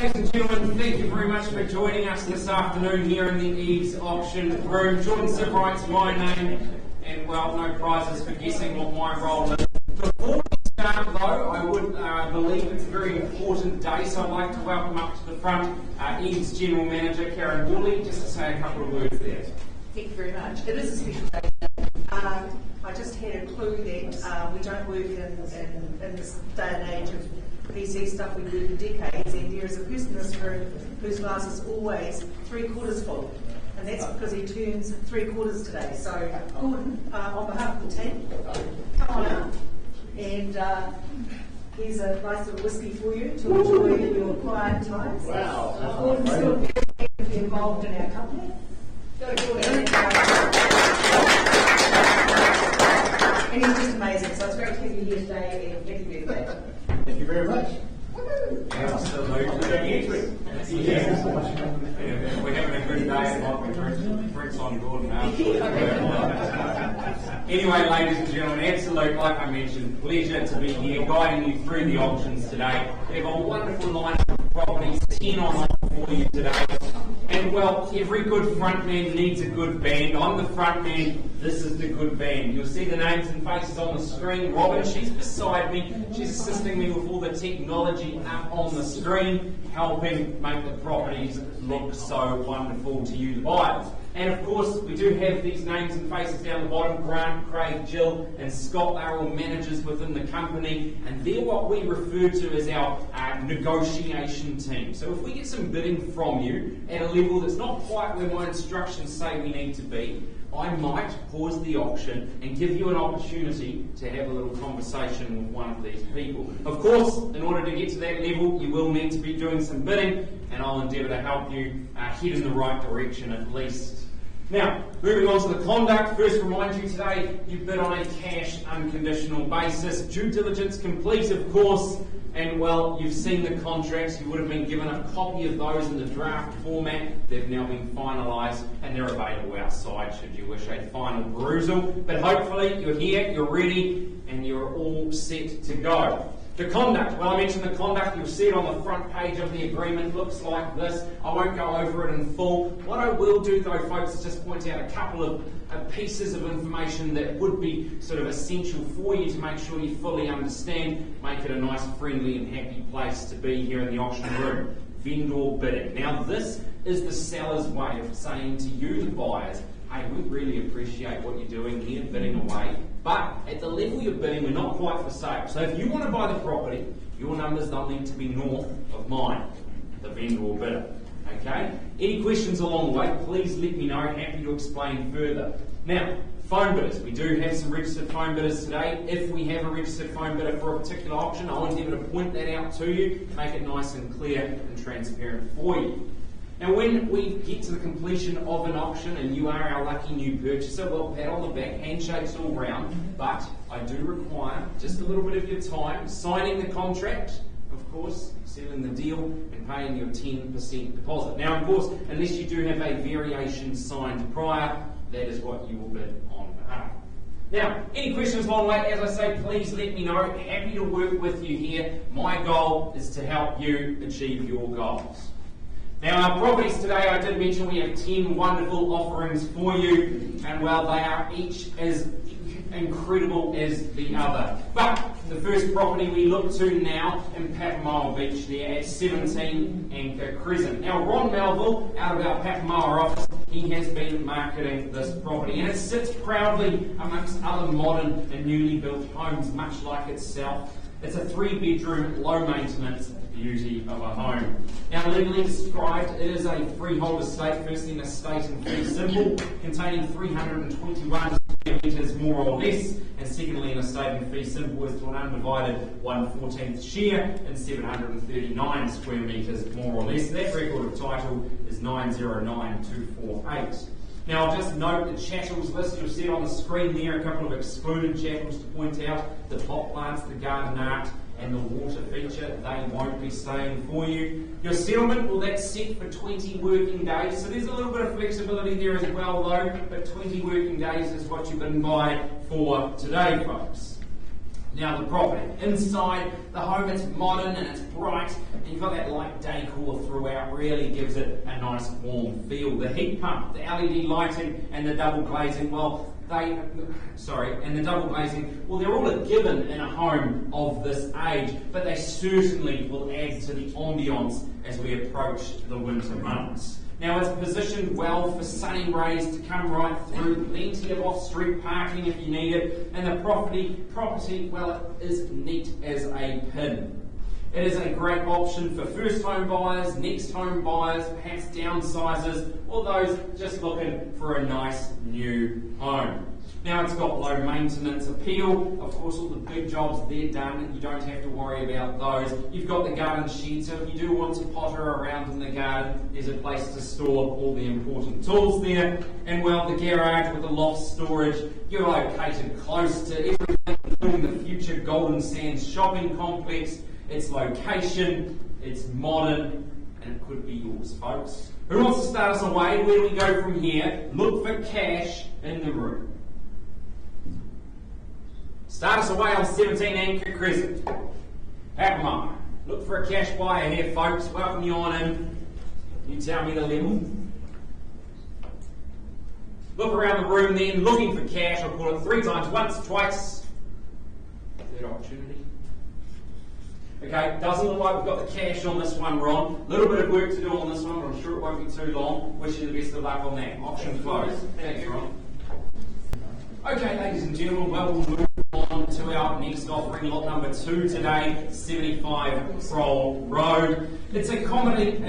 Ladies and gentlemen, thank you very much for joining us this afternoon here in the EVES auction room. Jordan Sibright's my name, and well, no prizes for guessing what my role is. Before we start though, I would believe it's a very important day, so I'd like to welcome up to the front EVES General Manager Karen Woolley, just to say a couple of words there. Thank you very much. It is a special day. I just had a clue that we don't work in this day and age of PC stuff. We work in decades, and there is a person in this room whose glass is always 3/4 full, and that's because he turns 3/4 today. So, Gordon, on behalf of the team, come on out, and here's a nice little whiskey for you to enjoy in your quiet times. Wow. Gordon's still very actively involved in our company. Go Gordon. And he's just amazing, so it's great to have you here today, and happy birthday. Thank you very much. Absolutely. We're having a good day and like drinks on Gordon Anyway, ladies and gentlemen, absolute, like I mentioned, pleasure to be here guiding you through the auctions today. We have a wonderful lineup of properties, 10 on offer for you today. And well, every good frontman needs a good band. I'm the frontman, this is the good band. You'll see the names and faces on the screen. Robin, she's beside me. She's assisting me with all the technology up on the screen, helping make the properties look so wonderful to you, the buyers. And of course, we do have these names and faces down the bottom. Grant, Craig, Jill, and Scott are all managers within the company, and they're what we refer to as our negotiation team. So if we get some bidding from you at a level that's not quite where my instructions say we need to be, I might pause the auction and give you an opportunity to have a little conversation with one of these people. Of course, in order to get to that level, you will need to be doing some bidding, and I'll endeavour to help you head in the right direction at least. Now, moving on to the conduct, first remind you today, you bid on a cash unconditional basis. Due diligence complete, of course, and well, you've seen the contracts. You would have been given a copy of those in the draft format. They've now been finalised, and they're available outside should you wish a final perusal. But hopefully you're here, you're ready, and you're all set to go. The conduct, well, I mentioned the conduct, you'll see it on the front page of the agreement, looks like this. I won't go over it in full. What I will do though, folks, is just point out a couple of pieces of information that would be sort of essential for you to make sure you fully understand, make it a nice, friendly and happy place to be here in the auction room. Vendor bidding. Now this is the seller's way of saying to you, the buyers, hey, we really appreciate what you're doing here, bidding away, but at the level you're bidding, we're not quite for sale. So if you want to buy the property, your numbers don't need to be north of mine, the vendor bidder. Okay? Any questions along the way, please let me know. Happy to explain further. Now, phone bidders. We do have some registered phone bidders today. If we have a registered phone bidder for a particular auction, I'll endeavour to point that out to you, make it nice and clear and transparent for you. Now when we get to the completion of an auction and you are our lucky new purchaser, well, pat on the back, handshakes all round, but I do require just a little bit of your time signing the contract, of course, sealing the deal and paying your 10% deposit. Now, of course, unless you do have a variation signed prior, that is what you will bid on behalf. Now, any questions along the way, as I say, please let me know. Happy to work with you here. My goal is to help you achieve your goals. Now, our properties today, I did mention we have 10 wonderful offerings for you, and well, they are each as incredible as the other. But the first property we look to now in Papamoa Beach there at 17 Anchor Crescent. Now, Ron Melville, out of our Papamoa office, he has been marketing this property, and it sits proudly amongst other modern and newly built homes, much like itself. It's a 3-bedroom, low-maintenance beauty of a home. Now, legally described, it is a freehold estate, firstly an estate in fee simple, containing 321 square metres more or less, and secondly an estate in fee simple is to an undivided 1/14 share in 739 square metres more or less. That record of title is 909248. Now, I'll just note the chattels list. You'll see it on the screen there, a couple of excluded chattels to point out. The pot plants, the garden art, and the water feature, they won't be staying for you. Your settlement, well, that's set for 20 working days, so there's a little bit of flexibility there as well, though, but 20 working days is what you've been by for today, folks. Now the property, inside the home, it's modern and it's bright, and you've got that light decor throughout, really gives it a nice warm feel. The heat pump, the LED lighting, and the double glazing, well, they're all a given in a home of this age, but they certainly will add to the ambience as we approach the winter months. Now it's positioned well for sunny rays to come right through, plenty of off-street parking if you need it, and the property, well, it is neat as a pin. It is a great option for first home buyers, next home buyers, perhaps downsizers, or those just looking for a nice new home. Now it's got low maintenance appeal. Of course, all the big jobs, they're done. You don't have to worry about those. You've got the garden shed, so if you do want to potter around in the garden, there's a place to store all the important tools there. And well, the garage with the loft storage, you're located close to everything, including the future Golden Sands shopping complex. Its location, it's modern, and it could be yours, folks. Who wants to start us away? Where do we go from here? Look for cash in the room. Start us away on 17 Anchor Crescent. Hakama. Look for a cash buyer here, folks. Welcome you on in. You tell me the level. Look around the room then, looking for cash. I'll call it 3 times, once, twice. Third opportunity. Okay, doesn't look like we've got the cash on this one, Ron. A little bit of work to do on this one, but I'm sure it won't be too long. Wish you the best of luck on that. Option closed. Thanks, Ron. Okay, ladies and gentlemen, well, we'll move on to our next offering, lot number 2 today, 75 Kroll Road. It's accommodating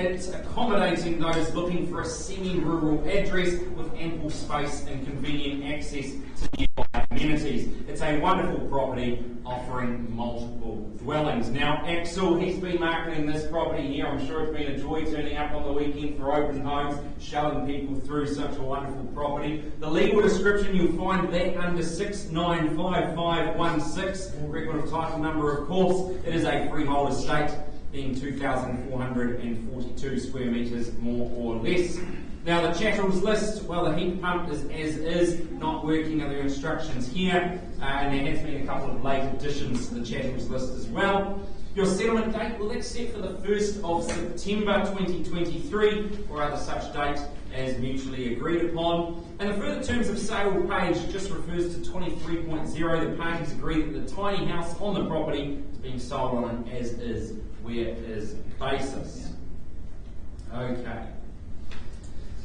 those looking for a semi-rural address with ample space and convenient access to nearby amenities. It's a wonderful property offering multiple dwellings. Now, Axel, he's been marketing this property here. I'm sure it's been a joy turning up on the weekend for open homes, showing people through such a wonderful property. The legal description, you'll find that under 695516, record of title number, of course. It is a freehold estate, being 2,442 square metres, more or less. Now the chattels list, well, the heat pump is as is, not working, other instructions here, and there has been a couple of late additions to the chattels list as well. Your settlement date, well, that's set for the 1st of September 2023, or other such date as mutually agreed upon. And the further terms of sale page just refers to 23.0. The parties agree that the tiny house on the property is being sold on an as-is, where-is basis. Okay.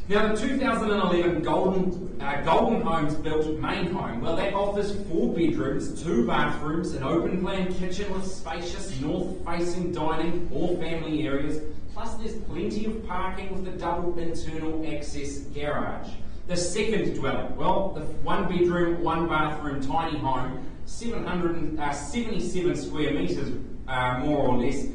Now the 2011 Golden Homes built main home, well, that offers 4 bedrooms, 2 bathrooms, an open plan kitchen with spacious north-facing dining, all family areas, plus there's plenty of parking with a double internal access garage. The second dwelling, well, the 1 bedroom, 1 bathroom tiny home, 777 square metres, more or less.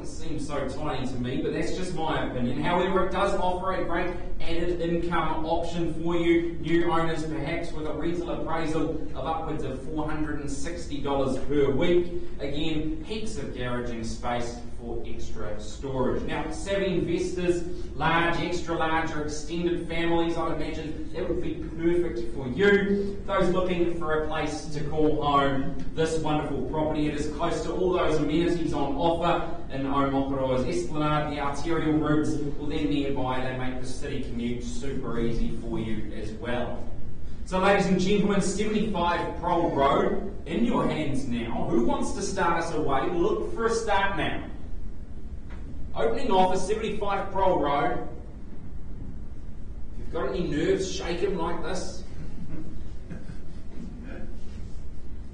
Seems so tiny to me, but that's just my opinion. However, it does offer a great added income option for you, new owners perhaps, with a rental appraisal of upwards of $460 per week. Again, heaps of garaging space for extra storage. Now, savvy investors, large, extra large, or extended families, I'd imagine that would be perfect for you. Those looking for a place to call home, this wonderful property, it is close to all those amenities on offer in Omokuroa's Esplanade. The arterial routes, well, they're nearby, they make the city commute super easy for you as well. So ladies and gentlemen, 75 Kroll Road, in your hands now. Who wants to start us away? Look for a start now. Opening offer, 75 Kroll Road. If you've got any nerves, shake them like this.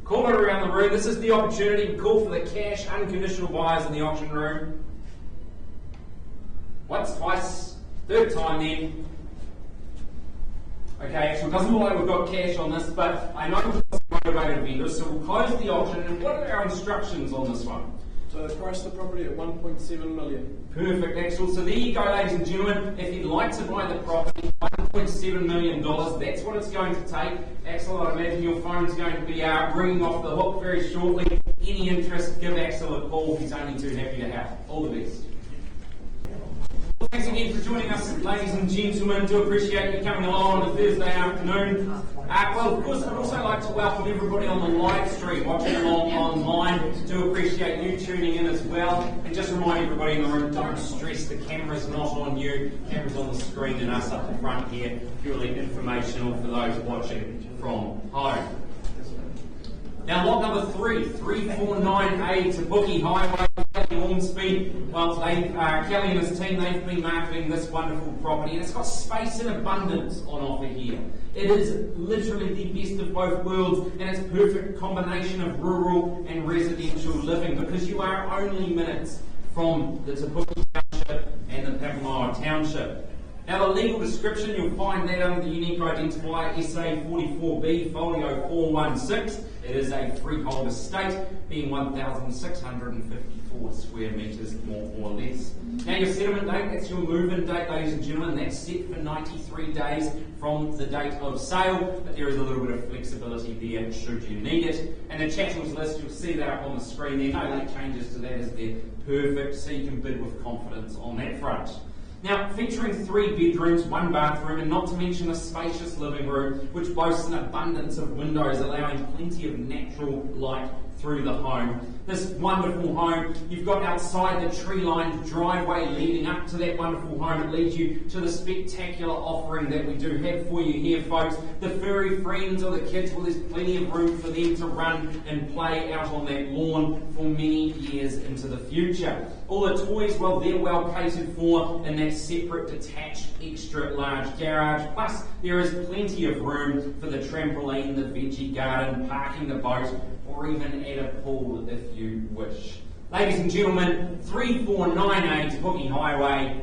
Call it around the room. This is the opportunity. Call for the cash, unconditional buyers in the auction room. Once, twice, third time then. Okay, so it doesn't look like we've got cash on this, but I know we've got some motivated vendors, so we'll close the auction. And what are our instructions on this one? So they priced the property at $1.7 million. Perfect, excellent. So there you go, ladies and gentlemen. If you'd like to buy the property, $1.7 million, that's what it's going to take. Axel, I imagine your phone's going to be ringing off the hook very shortly. Any interest, give Axel a call. He's only too happy to help. All the best. Well, thanks again. again for joining us, ladies and gentlemen. Do appreciate you coming along on a Thursday afternoon. Well, of course, I'd also like to welcome everybody on the live stream, watching along online. Do appreciate you tuning in as well. And just remind everybody in the room, don't stress, the camera's not on you. The camera's on the screen and us up the front here, purely informational for those watching from home. Now, lot number 349A to Bookie Highway, Kelly Ormsby. Well, Kelly and his team, they've been marketing this wonderful property, and it's got space in abundance on offer here. It is literally the best of both worlds, and it's a perfect combination of rural and residential living, because you are only minutes from the Tabuki Township and the Papamoa Township. Now, the legal description, you'll find that under the unique identifier SA44B folio 416. It is a freehold estate, being 1,654 square metres, more or less. Now, your settlement date, that's your move-in date, ladies and gentlemen. That's set for 93 days from the date of sale, but there is a little bit of flexibility there should you need it. And the chattels list, you'll see that up on the screen there. No late changes to that, as they're perfect, so you can bid with confidence on that front. Now, featuring 3 bedrooms, 1 bathroom, and not to mention a spacious living room, which boasts an abundance of windows, allowing plenty of natural light through the home. This wonderful home, you've got outside the tree-lined driveway leading up to that wonderful home. It leads you to the spectacular offering that we do have for you here, folks. The furry friends or the kids, well, there's plenty of room for them to run and play out on that lawn for many years into the future. All the toys, well, they're well catered for in that separate detached extra large garage. Plus, there is plenty of room for the trampoline, the veggie garden, parking the boat, or even add a pool if you wish. Ladies and gentlemen, 349A to Bookie Highway.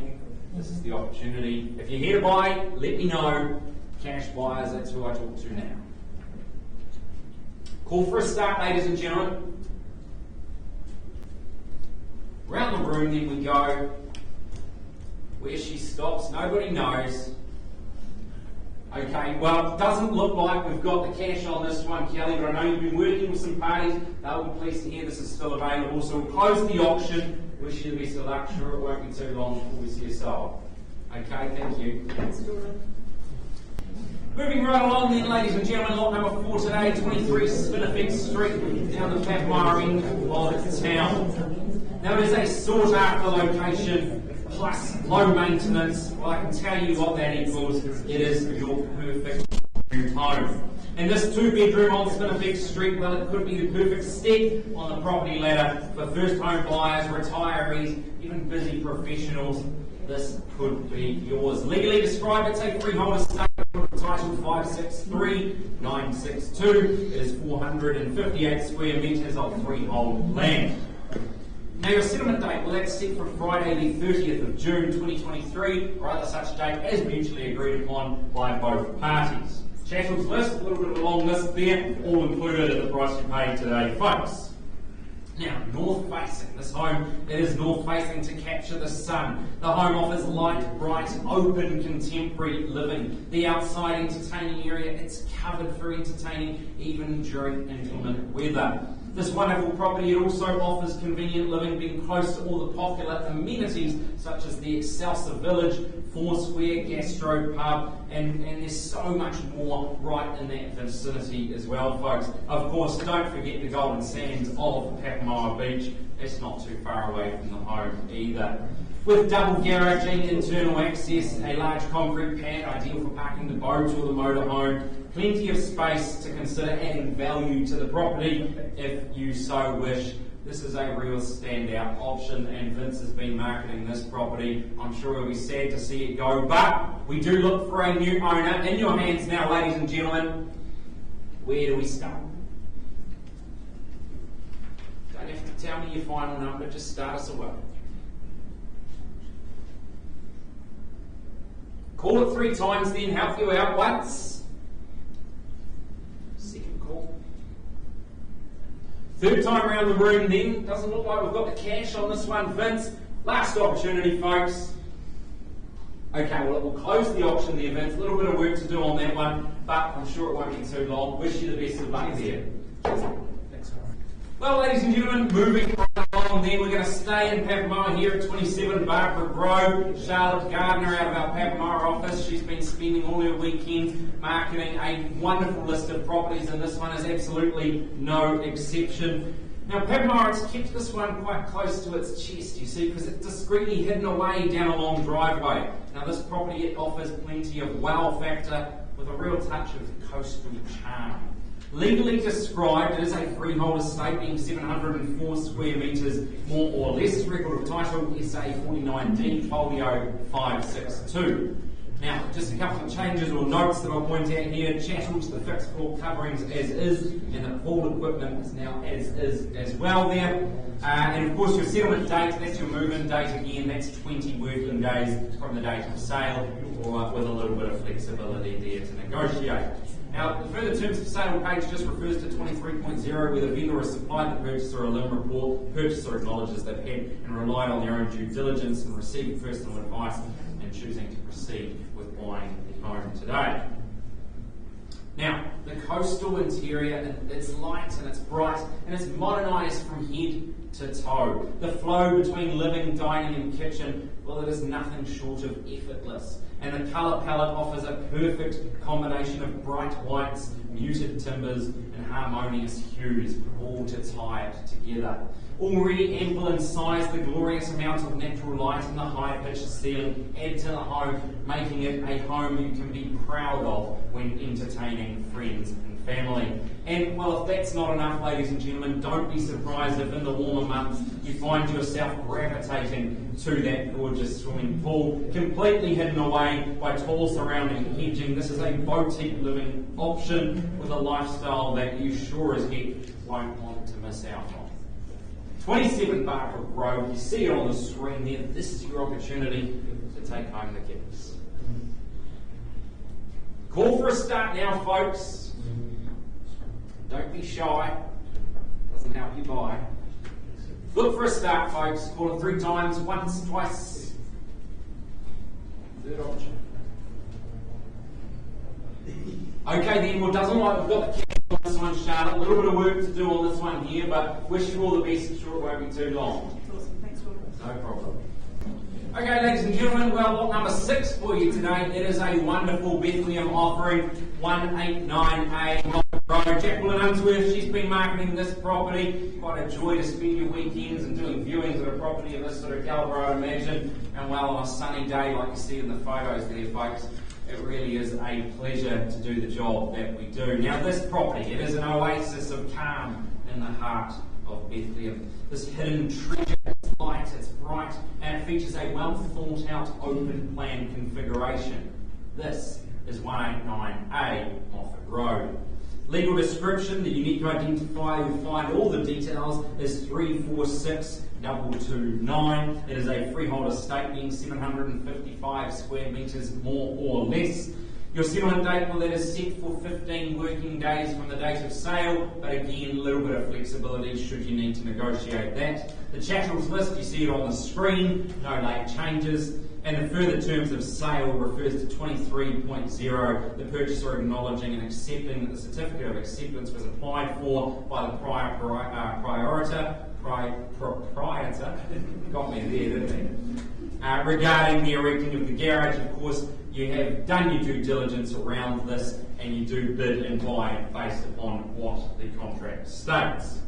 This is the opportunity. If you're here to buy, let me know. Cash buyers, that's who I talk to now. Call for a start, ladies and gentlemen. Round the room, then we go. Where she stops, nobody knows. Okay, well, it doesn't look like we've got the cash on this one, Kelly, but I know you've been working with some parties. They'll be pleased to hear this is still available. So we'll close the auction. Wish you the best of luck. Sure, it won't be too long before we see you sold. Okay, thank you. Thanks, Jordan. Moving right along then, ladies and gentlemen, lot number 4 today, 23 Spinifex Street, down the Papamoa end of town. Now, it is a sought-after location, plus low maintenance. Well, I can tell you what that equals. It is your perfect new home. And this 2-bedroom on Spinifex Street, well, it could be the perfect step on the property ladder for first home buyers, retirees, even busy professionals. This could be yours. Legally described, it's a freehold estate. Title 563962. It is 458 square metres of freehold land. Now, your settlement date, well, that's set for Friday the 30th of June 2023, or other such date as mutually agreed upon by both parties. Chattels list, a little bit of a long list there, all included at the price you paid today, folks. Now, north facing. This home, it is north facing to capture the sun. The home offers light, bright, open, contemporary living. The outside entertaining area, it's covered for entertaining even during inclement weather. This wonderful property, it also offers convenient living, being close to all the popular amenities such as the Excelsior Village, Foursquare, Gastro Pub, and there's so much more right in that vicinity as well, folks. Of course, don't forget the golden sands of Papamoa Beach. It's not too far away from the home either. With double garaging, internal access, a large concrete pad ideal for parking the boat or the motorhome, plenty of space to consider adding value to the property if you so wish. This is a real standout option, and Vince has been marketing this property. I'm sure he'll be sad to see it go, but we do look for a new owner. In your hands now, ladies and gentlemen. Where do we start? Don't have to tell me your final number, just start us away. Call it 3 times, then help you out once. Second call. Third time around the room then. Doesn't look like we've got the cash on this one, Vince. Last opportunity, folks. Okay, well, it will close the auction there, Vince. A little bit of work to do on that one, but I'm sure it won't be too long. Wish you the best of luck there. Thanks. Well, ladies and gentlemen, moving right along. on then. We're going to stay in Papamoa here at 27 Barbara Grove. Charlotte Gardner out of our Papamoa office. She's been spending all her weekends marketing a wonderful list of properties, and this one is absolutely no exception. Now, Papamoa has kept this one quite close to its chest, you see, because it's discreetly hidden away down a long driveway. Now, this property, it offers plenty of wow factor with a real touch of coastal charm. Legally described, it is a freehold estate being 704 square metres more or less. Record of title SA 49D folio 562. Now, just a couple of changes or notes that I'll point out here. Chattels, the fixed floor coverings as is, and the pool equipment is now as is as well there. And of course your settlement date, that's your move-in date again, that's 20 working days from the date of sale, or with a little bit of flexibility there to negotiate. Now, the further terms of sale page just refers to 23.0, where the vendor has supplied the purchaser a LIM report. Purchaser acknowledges they've had and relied on their own due diligence and received personal advice and choosing to proceed with buying the home today. Now, the coastal interior, it's light and it's bright and it's modernised from head to toe. The flow between living, dining and kitchen, well, it is nothing short of effortless. And the colour palette offers a perfect combination of bright whites, muted timbers and harmonious hues, all to tie it together. Already ample in size, the glorious amount of natural light and the high-pitched ceiling add to the home, making it a home you can be proud of when entertaining friends and family. And, well, if that's not enough, ladies and gentlemen, don't be surprised if in the warmer months you find yourself gravitating to that gorgeous swimming pool, completely hidden away by tall surrounding hedging. This is a boutique living option with a lifestyle that you sure as heck won't want to miss out on. 27 Barbara Grove, you see it on the screen there. This is your opportunity to take home the gifts. Call for a start now, folks. Don't be shy. Doesn't help you buy. Look for a start, folks. Call it 3 times, once, twice. Third option. Okay then, well, doesn't like we've got the cash on this one, Charlotte. A little bit of work to do on this one here, but wish you all the best. Sure it won't be too long. Awesome, thanks for No problem. Okay, ladies and gentlemen, well, lot number 6 for you today. It is a wonderful Bethlehem offering, 189A Road, Chapel in Unsworth. She's been marketing this property. Quite a joy to spend your weekends and doing viewings of a property of this sort of calibre, I imagine. And well, on a sunny day, like you see in the photos there, folks, it really is a pleasure to do the job that we do. Now, this property, it is an oasis of calm in the heart of Bethlehem. This hidden treasure, it's light, it's bright, and it features a well thought out open plan configuration. This is 189A Moffat Road. Legal description, the unique identifier, you'll find all the details, is 346229. It is a freehold estate being 755 square metres more or less. Your settlement date, well, that is set for 15 working days from the date of sale, but again, a little bit of flexibility should you need to negotiate that. The chattels list, you see it on the screen, no late changes. And the further terms of sale refers to 23.0, the purchaser acknowledging and accepting that the certificate of acceptance was applied for by the proprietor, got me there, didn't he? Regarding the erecting of the garage, of course, you have done your due diligence around this and you do bid and buy based upon what the contract states.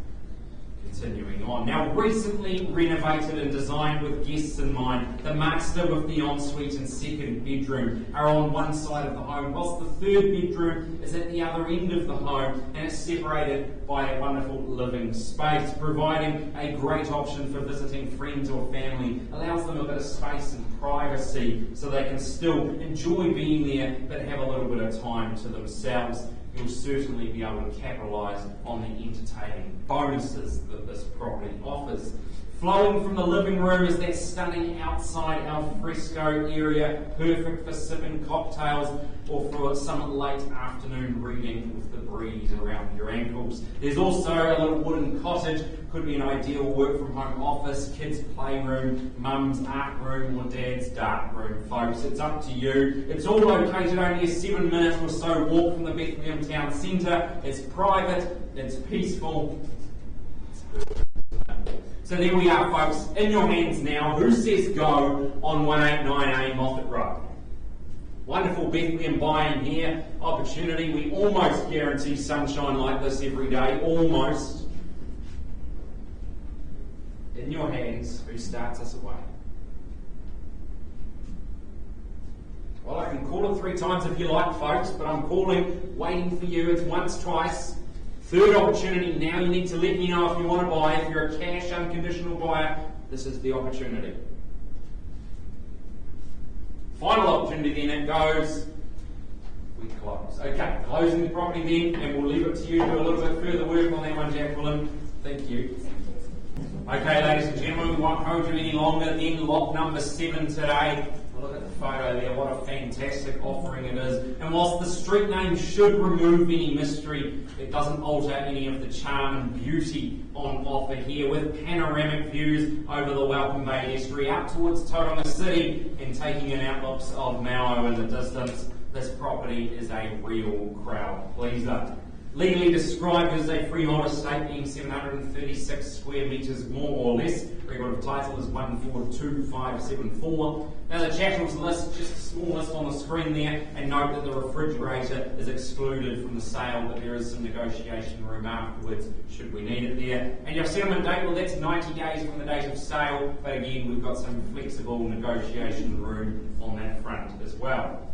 Continuing on. Now, recently renovated and designed with guests in mind, the master with the ensuite and second bedroom are on one side of the home, whilst the third bedroom is at the other end of the home and it's separated by a wonderful living space, providing a great option for visiting friends or family, allows them a bit of space and privacy so they can still enjoy being there but have a little bit of time to themselves. You'll certainly be able to capitalise on the entertaining bonuses that this property offers. Flowing from the living room is that stunning outside alfresco area, perfect for sipping cocktails or for some late afternoon reading with the breeze around your ankles. There's also a little wooden cottage, could be an ideal work from home office, kids' playroom, mum's art room or dad's dark room, folks. It's up to you. It's all located only a 7-minute or so walk from the Bethlehem town centre. It's private, it's peaceful. So there we are, folks, in your hands now. Who says go on 189A Moffat Road? Wonderful Bethlehem buy-in here, opportunity. We almost guarantee sunshine like this every day, almost. In your hands, who starts us away? Well, I can call it 3 times if you like, folks, but I'm calling, waiting for you. It's once, twice. Third opportunity now. You need to let me know if you want to buy. If you're a cash unconditional buyer, this is the opportunity. Final opportunity then, it goes, we close. Okay, closing the property then, and we'll leave it to you to do a little bit further work on that one, Jacqueline. Thank you. Okay, ladies and gentlemen, we won't hold you any longer. Then lot number 7 today. Look at the photo there, what a fantastic offering it is. And whilst the street name should remove any mystery, it doesn't alter any of the charm and beauty on offer here, with panoramic views over the Welcome Bay estuary up towards Tauranga City and taking in outlooks of Mauo in the distance. This property is a real crowd pleaser. Legally described as a freehold estate, being 736 square metres more or less. Record of title is 142574. Now the chattels list, just a small list on the screen there, and note that the refrigerator is excluded from the sale, but there is some negotiation room afterwards should we need it there. And your settlement date, well, that's 90 days from the date of sale, but again we've got some flexible negotiation room on that front as well.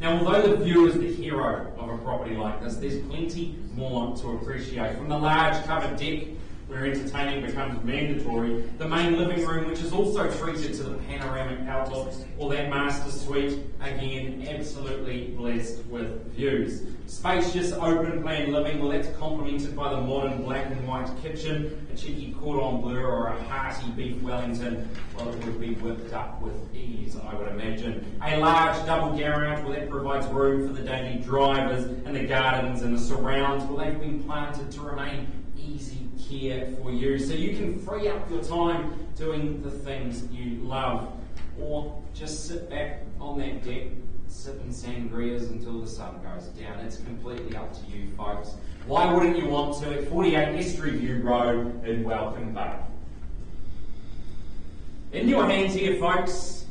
Now, although the view is the hero of a property like this, there's plenty more to appreciate. From the large covered deck, where entertaining becomes mandatory, the main living room, which is also treated to the panoramic outlook, or that master suite, again, absolutely blessed with views. Spacious, open plan living, well, that's complemented by the modern black and white kitchen, a cheeky cordon bleu or a hearty beef Wellington, well, it would be whipped up with ease, I would imagine. A large double garage, well, that provides room for the daily drivers, and the gardens and the surrounds, well, they've been planted to remain easy care for you, so you can free up your time doing the things you love, or just sit back on that deck, sipping sangrias until the sun goes down. It's completely up to you, folks. Why wouldn't you want to at 48 Estuary View Road in Welcome Bay? In your hands here, folks.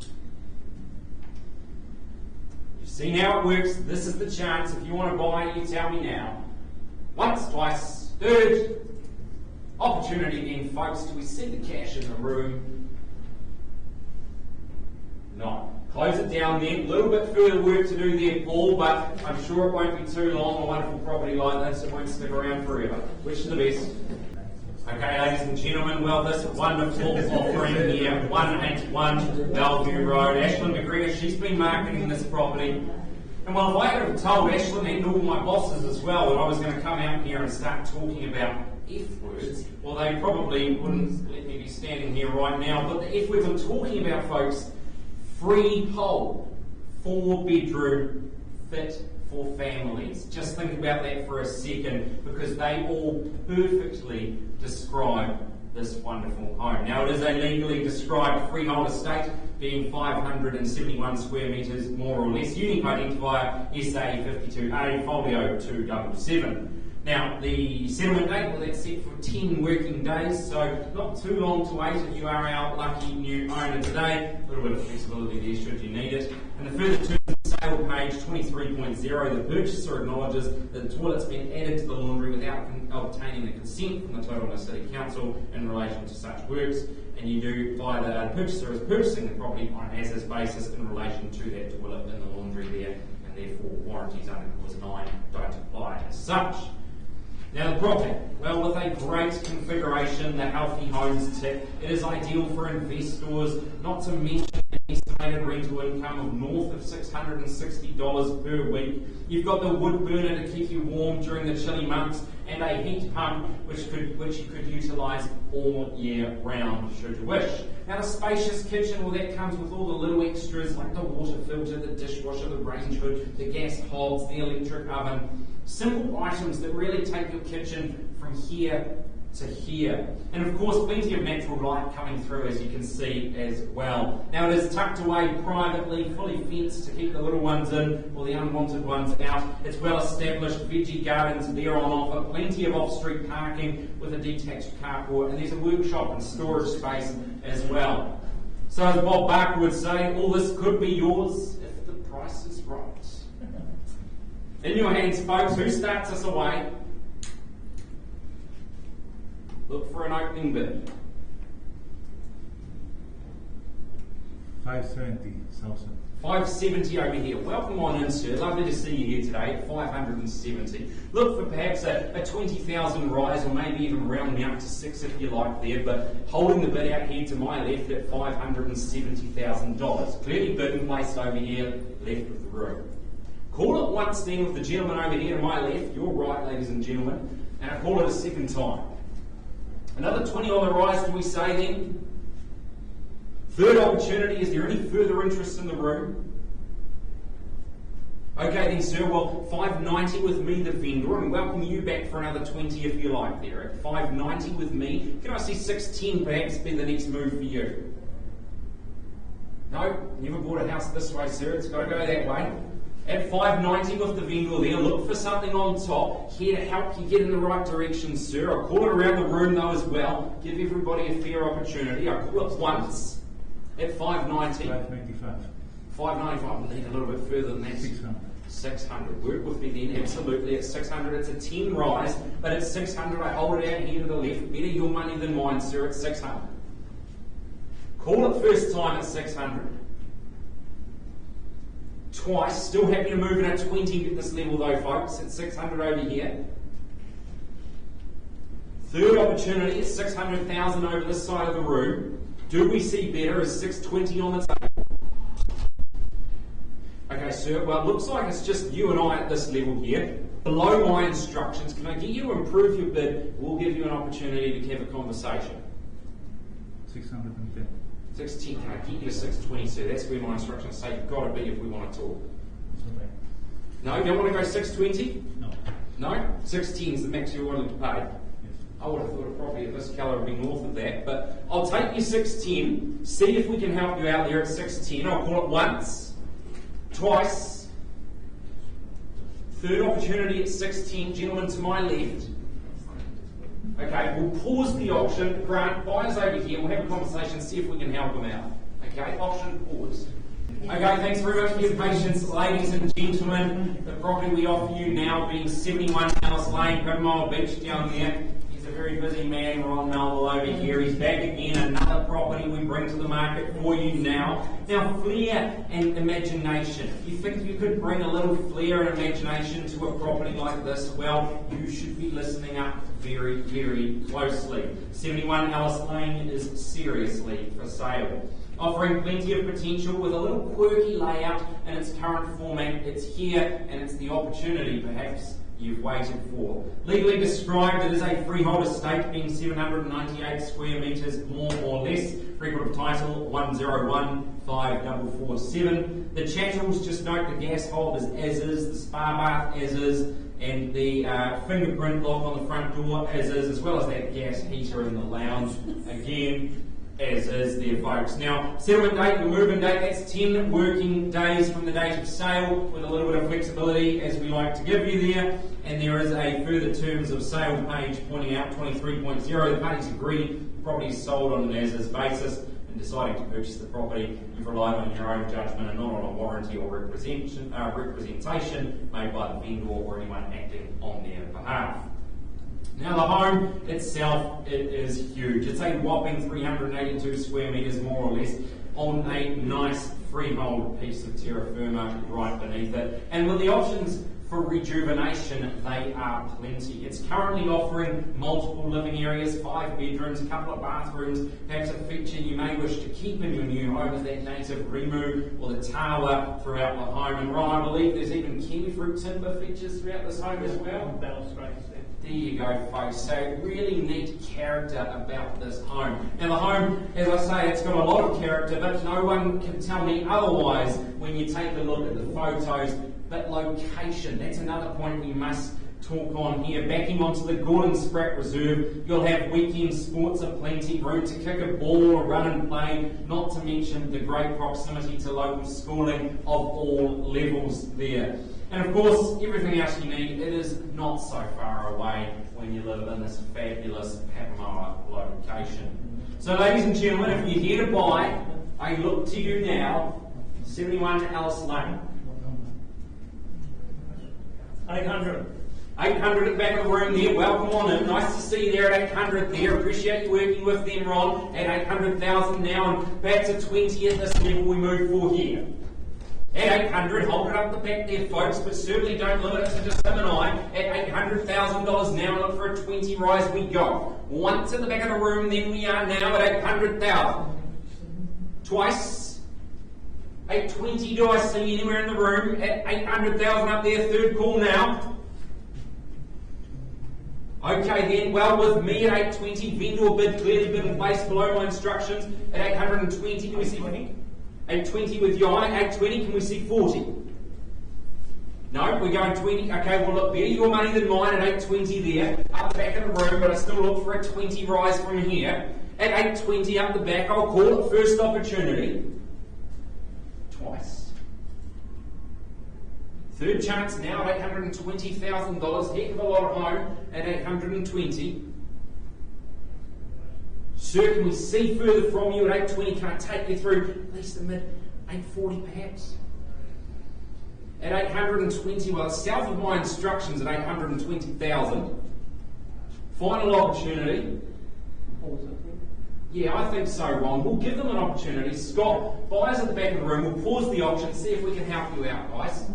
You've seen how it works. This is the chance. If you want to buy, you tell me now. Once, twice, third opportunity again, folks. Do we see the cash in the room? No. Close it down then. A little bit further work to do there, Paul, but I'm sure it won't be too long. A wonderful property like this, it won't stick around forever. Wish you the best. Okay, ladies and gentlemen, well, this wonderful offering here, 181 Bellevue Road. Ashlyn McGregor, she's been marketing this property. And well, if I had have told Ashlyn and all my bosses as well that I was going to come out here and start talking about F words, well, they probably wouldn't let me be standing here right now. But the F words I'm talking about, folks, freehold, 4-bedroom, fit for families. Just think about that for a second, because they all perfectly describe this wonderful home. Now, it is a legally described freehold estate, being 571 square metres more or less. Unique identifier SA52A folio 277. Now, the settlement date, well, that's set for 10 working days, so not too long to wait if you are our lucky new owner today. A little bit of flexibility there should you need it. And the further terms of sale, page 23.0, the purchaser acknowledges that the toilet's been added to the laundry without obtaining the consent from the Tauranga City Council in relation to such works, and you do, by the purchaser is purchasing the property on an as-is basis in relation to that toilet in the laundry there, and therefore warranties under clause 9 don't apply as such. Now the property, well, with a great configuration, the Healthy Homes tick, it is ideal for investors, not to mention an estimated rental income of north of $660 per week. You've got the wood burner to keep you warm during the chilly months, and a heat pump which you could utilise all year round should you wish. Now the spacious kitchen, well, that comes with all the little extras like the water filter, the dishwasher, the range hood, the gas hobs, the electric oven. Simple items that really take your kitchen from here to here. And of course, plenty of natural light coming through, as you can see as well. Now, it is tucked away privately, fully fenced to keep the little ones in or the unwanted ones out. It's well established, veggie gardens there on offer, plenty of off-street parking with a detached carport, and there's a workshop and storage space as well. So as Bob Barker would say, all this could be yours if the price is right. In your hands, folks, who starts us away? Look for an opening bid. 570,000. 570 over here. Welcome on in, sir. Lovely to see you here today at 570. Look for perhaps a 20,000 rise, or maybe even rounding up to 6 if you like there, but holding the bid out here to my left at $570,000. Clearly bid and placed over here, left of the room. Call it once then with the gentleman over here to my left, your right, ladies and gentlemen, and I call it a second time. Another 20 on the rise, can we say then? Third opportunity, is there any further interest in the room? Okay then, sir, well, 590 with me, the vendor, and welcome you back for another 20 if you like there. At 590 with me, can I see 610 perhaps be the next move for you? No, never bought a house this way, sir, it's got to go that way. At 590 with the vendor there, look for something on top, here to help you get in the right direction, sir. I call it around the room though as well, give everybody a fair opportunity. I call it once at 590. 595. 595, we need a little bit further than that. 600. 600, work with me then, absolutely at 600. It's a 10 rise, but at 600 I hold it out here to the left. Better your money than mine, sir, at 600. Call it first time at 600. Twice, still happy to move in at 20 at this level though, folks, at 600 over here. Third opportunity at 600,000 over this side of the room. Do we see better as 620 on the table? Okay, sir, well, it looks like it's just you and I at this level here. Below my instructions, can I get you to improve your bid? We'll give you an opportunity to have a conversation. 610. 610, can I get you to 620, sir? That's where my instructions say you've got to be if we want to talk. It's okay. No, you don't want to go 620? No. No? 610 is the max you're willing to pay. Yes. I would have thought a property of this colour would be north of that, but I'll take you 610, see if we can help you out there at 610. I'll call it once, twice, third opportunity at 610, gentlemen to my left. Okay, we'll pause the auction. Grant, buyers over here, we'll have a conversation, see if we can help them out. Okay, auction pause. Okay, thanks very much for your patience, ladies and gentlemen. The property we offer you now being 71 Alice Lane, Grimmile Beach down there. He's a very busy man, Ron Melville over here. He's back again, another property we bring to the market for you now. Now, flair and imagination. You think you could bring a little flair and imagination to a property like this? Well, you should be listening up very, very closely. 71 Alice Lane is seriously for sale. Offering plenty of potential with a little quirky layout in its current format. It's here and it's the opportunity perhaps you've waited for. Legally described, it is a freehold estate being 798 square metres more or less. Record of title 101547. The chattels, just note the gas hob is as is, the spa bath as is, and the fingerprint lock on the front door as is, as well as that gas heater in the lounge again as is there, folks. Now, settlement date, the move-in date, that's 10 working days from the date of sale, with a little bit of flexibility as we like to give you there. And there is a further terms of sale page pointing out 23.0. The parties agree the property is sold on an as-is basis. In deciding to purchase the property, you've relied on your own judgment and not on a warranty or representation made by the vendor or anyone acting on their behalf. Now the home itself, it is huge. It's a whopping 382 square metres more or less on a nice freehold piece of terra firma right beneath it. And with the options for rejuvenation, they are plenty. It's currently offering multiple living areas, 5 bedrooms, a couple of bathrooms. Perhaps a feature you may wish to keep in your new home is that native rimu or the tawa throughout the home. And Ron, I believe there's even kiwi fruit timber features throughout this home as well. There you go, folks. So really neat character about this home. Now the home, as I say, it's got a lot of character, but no one can tell me otherwise when you take a look at the photos. But location, that's another point we must talk on here. Backing onto the Gordon Spratt Reserve, you'll have weekend sports aplenty, room to kick a ball or run and play, not to mention the great proximity to local schooling of all levels there. And of course, everything else you need, it is not so far away when you live in this fabulous Papamoa location. So ladies and gentlemen, if you're here to buy, I look to you now, 71 Alice Lane. 800. 800 at the back of the room there, welcome on in. Nice to see you there at 800 there. Appreciate you working with them, Ron, at 800,000 now, and back to 20 at this level we move for here. At 800, hold it up the back there, folks, but certainly don't limit it to just him and I. At $800,000 now, look for a 20 rise we go. Once at the back of the room, then we are now at 800,000. Twice. 820, do I see anywhere in the room? At 800,000 up there, third call now. Okay then, well with me at 820, vendor bid clearly been in place below my instructions. At 820, can we see 20? 820 with Jan, at 820, can we see 40? No, we're going 20. Okay, well look, better your money than mine at 820 there, up the back of the room, but I still look for a 20 rise from here. At 820 up the back, I'll call it first opportunity. Twice. Third chance now at $820,000, heck of a lot of home at 820. Sir, can we see further from you at 820? Can I take you through at least the mid 840 perhaps? At 820, well, south of my instructions at 820,000. Final opportunity. Yeah, I think so, Ron. We'll give them an opportunity. Scott, buyers at the back of the room, we'll pause the auction, see if we can help you out, guys.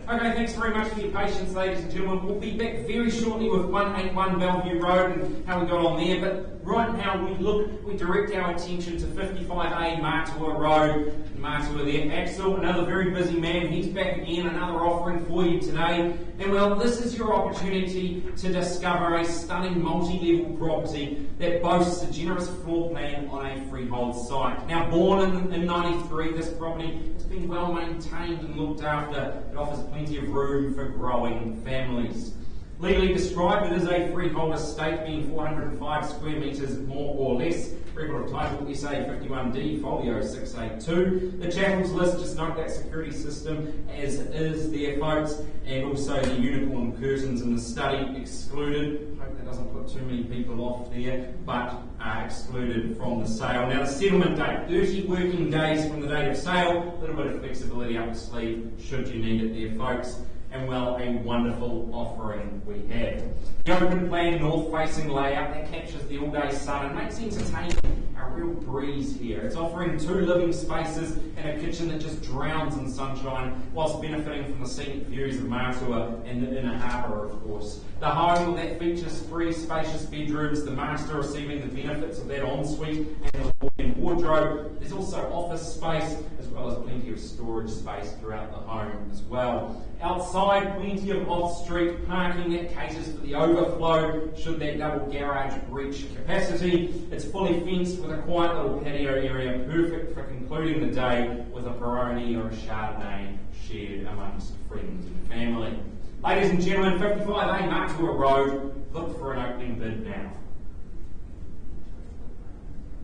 Okay, thanks very much for your patience, ladies and gentlemen. We'll be back very shortly with 181 Bellevue Road and how we got on there. But right now we direct our attention to 55A Matua Road. Matua there. Axel, another very busy man. He's back again, another offering for you today. And well, this is your opportunity to discover a stunning multi-level property that boasts a generous floor plan on a freehold site. Now, born in 93, this property has been well maintained and looked after. It offers plenty of room for growing families. Legally described, it is a freehold estate, being 405 square metres more or less. Record of title SA 51D, folio 682. The chapels list, just note that security system as is there, folks, and also the unicorn curtains in the study excluded. Hope that doesn't put too many people off there, but are excluded from the sale. Now, the settlement date, 30 working days from the date of sale. A little bit of flexibility up the sleeve should you need it there, folks. And well, a wonderful offering we have. The open plan north-facing layout that captures the all-day sun and makes entertaining a real breeze here. It's offering 2 living spaces and a kitchen that just drowns in sunshine whilst benefiting from the scenic views of Matua and the inner harbour, of course. The home that features 3 spacious bedrooms, the master receiving the benefits of that ensuite and the walk-in wardrobe. There's also office space as well as plenty of storage space throughout the home as well. Outside, plenty of off-street parking that caters for the overflow should that double garage reach capacity. It's fully fenced with a quiet little patio area, perfect for concluding the day with a Peroni or a Chardonnay shared amongst friends and family. Ladies and gentlemen, 55A Matua Road, look for an opening bid now.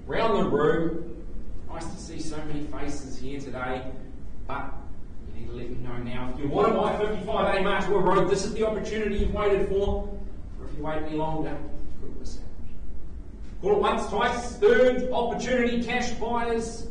Round the room, nice to see so many faces here today, but you need to let me know now. If you want to buy 55A Matua Road, this is the opportunity you've waited for. Or if you wait any longer, quick this out. Call it once, twice, third opportunity, cash buyers.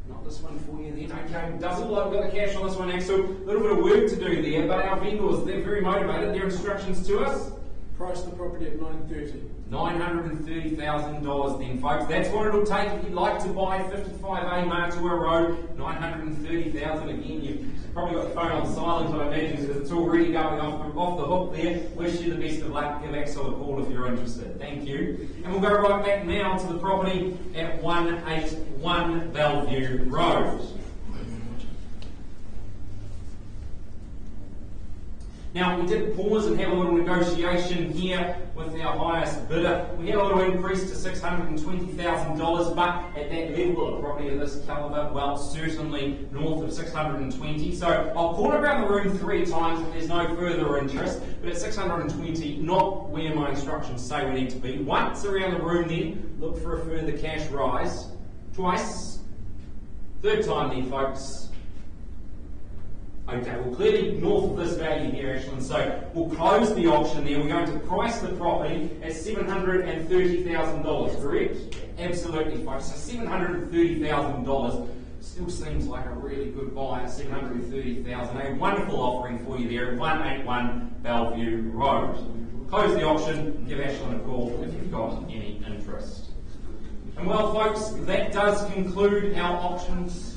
Not this one for you then. Okay, doesn't look like we've got the cash on this one, Axel. A little bit of work to do there, but our vendors, they're very motivated. Their instructions to us. Price the property at $930,000. $930,000 then, folks. That's what it'll take if you'd like to buy 55A Matua Road. $930,000 again. You've probably got the phone on silent, I imagine, because it's already going off the hook there. Wish you the best of luck. Give Axel a call if you're interested. Thank you. And we'll go right back now to the property at 181 Bellevue Road. Now, we did pause and have a little negotiation here with our highest bidder. We had a little increase to $620,000, but at that level, a property of this calibre, well, certainly north of 620. So I'll call it around the room 3 times if there's no further interest, but at 620, not where my instructions say we need to be. Once around the room then, look for a further cash rise. Twice. 3rd time then, folks. Okay, well clearly north of this value here, Ashland, so we'll close the auction there. We're going to price the property at $730,000, correct? Absolutely, folks. So $730,000 still seems like a really good buy at $730,000. A wonderful offering for you there at 181 Bellevue Road. Close the auction, give Ashland a call if you've got any interest. And well, folks, that does conclude our auctions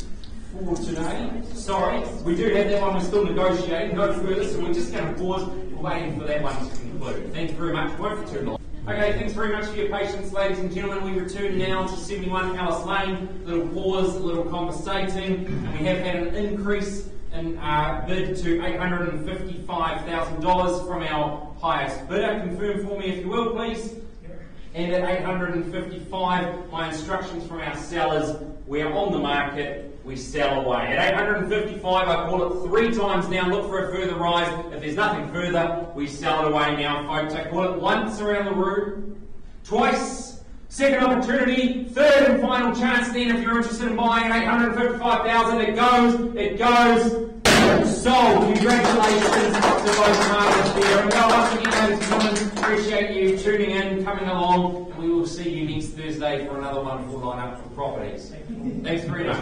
for today. Sorry, we do have that one, we're still negotiating, no further, so we're just going to pause, we're waiting for that one to conclude. Thank you very much, won't be too long. Okay, thanks very much for your patience, ladies and gentlemen. We return now to 71 Alice Lane, a little pause, a little conversating, and we have had an increase in our bid to $855,000 from our highest bidder. Confirm for me if you will, please. And at 855, my instructions from our sellers, we're on the market, we sell away. At 855, I call it 3 times now, look for a further rise. If there's nothing further, we sell it away now, folks. I call it once around the room, twice, 2nd opportunity, 3rd and final chance then if you're interested in buying at 855,000. It goes. Sold. Congratulations to both parties there. And well, once again, ladies and gentlemen, appreciate you tuning in, coming along, and we will see you next Thursday for another wonderful lineup of properties. Thanks very much.